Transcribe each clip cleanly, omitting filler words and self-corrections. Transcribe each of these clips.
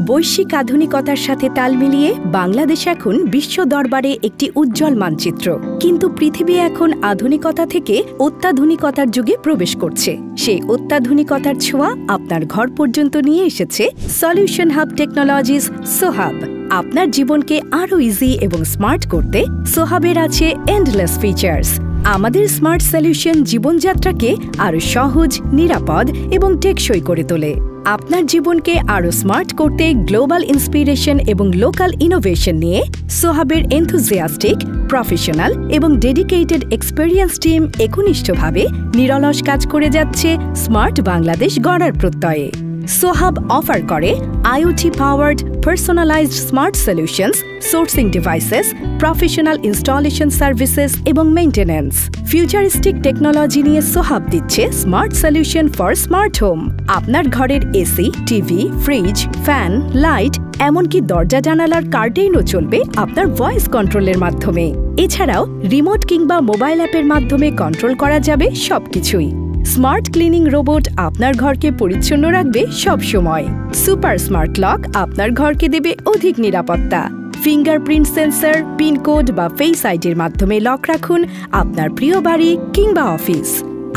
বৈশ্বিক আধুনিকতার সাথে তাল মিলিয়ে বাংলাদেশ এখন বিশ্ব দরবারে একটি উজ্জ্বল মানচিত্র। কিন্তু পৃথিবী এখন আধুনিকতা থেকে অত্যাধুনিকতার যুগে প্রবেশ করছে। সেই অত্যাধুনিকতার ছোঁয়া আপনার ঘর পর্যন্ত নিয়ে এসেছে সলিউশন হাব টেকনোলজিস সোহাব। আপনার জীবনকে আরও ইজি এবং স্মার্ট করতে সোহাবের আছে এন্ডলেস ফিচার্স। আমাদের স্মার্ট সলিউশন জীবনযাত্রাকে আরও সহজ, নিরাপদ এবং টেকসই করে তোলে। আপনার জীবনকে আরও স্মার্ট করতে গ্লোবাল ইন্সপিরেশন এবং লোকাল ইনোভেশন নিয়ে সোহাবের এনথুজিয়াস্টিক, প্রফেশনাল এবং ডেডিকেটেড এক্সপেরিয়েন্স টিম একনিষ্ঠভাবে নিরলস কাজ করে যাচ্ছে স্মার্ট বাংলাদেশ গড়ার প্রত্যয়ে। সোহাব অফার করে IoT powered personalized smart solutions, sourcing devices, professional installation services এবং মেইনটেন্যান্স। ফিউচারিস্টিক টেকনোলজি নিয়ে সোহাব দিচ্ছে smart solution for smart home. আপনার ঘরের AC, TV, fridge, fan, light এমনকি দরজা জানালার কার্টেইনও চলবে আপনার ভয়েস কন্ট্রোলের মাধ্যমে। এছাড়াও রিমোট কিংবা মোবাইল অ্যাপের মাধ্যমে কন্ট্রোল করা যাবে সবকিছুই। স্মার্ট ক্লিনিং রোবট আপনার ঘরকে পরিচ্ছন্ন রাখবে সব সময়। সুপার স্মার্ট লক আপনার ঘরকে দেবে অধিক নিরাপত্তা। ফিঙ্গারপ্রিন্ট সেন্সর, পিনকোড বা ফেস আইডির মাধ্যমে লক রাখুন আপনার প্রিয় বাড়ি কিংবা অফিস।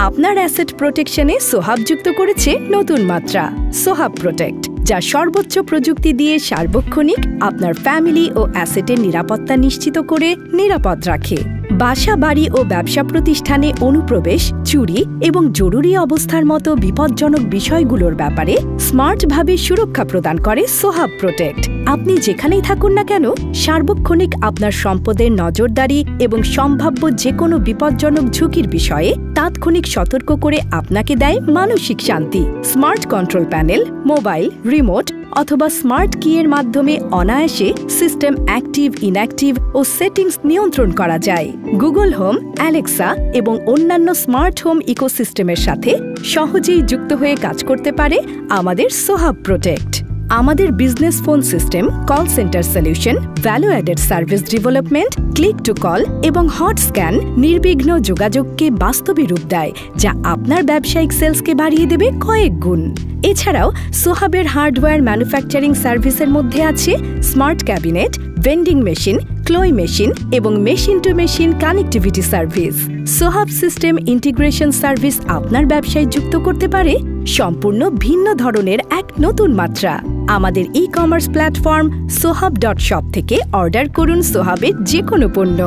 আপনার অ্যাসেট প্রোটেকশনে সোহাব যুক্ত করেছে নতুন মাত্রা, সোহাব প্রোটেক্ট, যা সর্বোচ্চ প্রযুক্তি দিয়ে সার্বক্ষণিক আপনার ফ্যামিলি ও অ্যাসেটের নিরাপত্তা নিশ্চিত করে নিরাপদ রাখে। বাসা, বাড়ি ও ব্যবসা প্রতিষ্ঠানে অনুপ্রবেশ, চুরি এবং জরুরি অবস্থার মতো বিপজ্জনক বিষয়গুলোর ব্যাপারে স্মার্টভাবে সুরক্ষা প্রদান করে সোহাব প্রোটেক্ট। আপনি যেখানেই থাকুন না কেন, সার্বক্ষণিক আপনার সম্পদের নজরদারি এবং সম্ভাব্য যে কোনো বিপজ্জনক ঝুঁকির বিষয়ে তাৎক্ষণিক সতর্ক করে আপনাকে দেয় মানসিক শান্তি। Smart control panel, mobile, remote অথবা স্মার্ট কিয়ের মাধ্যমে অনায়াসে সিস্টেম অ্যাক্টিভ, ইনঅ্যাক্টিভ ও সেটিংস নিয়ন্ত্রণ করা যায়। গুগল হোম, অ্যালেক্সা এবং অন্যান্য স্মার্ট হোম ইকোসিস্টেমের সাথে সহজেই যুক্ত হয়ে কাজ করতে পারে আমাদের সোহাব প্রোটেক্ট। আমাদের business phone system, call centre solution, value added service development, click to call এবং হট স্ক্যান নির্বিঘ্ন যোগাযোগকে বাস্তবে রূপ দেয়, যা আপনার ব্যবসায়িক সেলসকে বাড়িয়ে দেবে কয়েক গুণ। এছাড়াও সোহাবের হার্ডওয়্যার ম্যানুফ্যাকচারিং সার্ভিসের মধ্যে আছে স্মার্ট ক্যাবিনেট, ভেন্ডিং মেশিন, ক্লোই মেশিন এবং machine to machine connectivity service. সোহাব সিস্টেম ইন্টিগ্রেশন সার্ভিস আপনার ব্যবসায় যুক্ত করতে পারে সম্পূর্ণ ভিন্ন ধরনের এক নতুন মাত্রা। আমাদের ই-কমার্স প্ল্যাটফর্ম sohab.shop থেকে অর্ডার করুন সোহাবের যে কোনো পণ্য।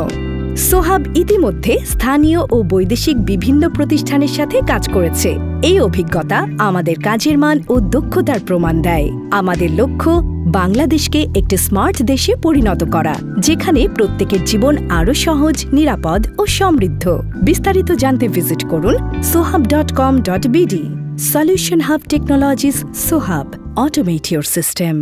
সোহাব ইতিমধ্যে স্থানীয় ও বৈদেশিক বিভিন্ন প্রতিষ্ঠানের সাথে কাজ করেছে। এই অভিজ্ঞতা আমাদের কাজের মান ও দক্ষতার প্রমাণ দেয়। আমাদের লক্ষ্য বাংলাদেশকে একটি স্মার্ট দেশে পরিণত করা, যেখানে প্রত্যেকের জীবন আরও সহজ, নিরাপদ ও সমৃদ্ধ। বিস্তারিত জানতে ভিজিট করুন sohab.com.bd। Solution Hub Technologies, Sohab. Automate your system.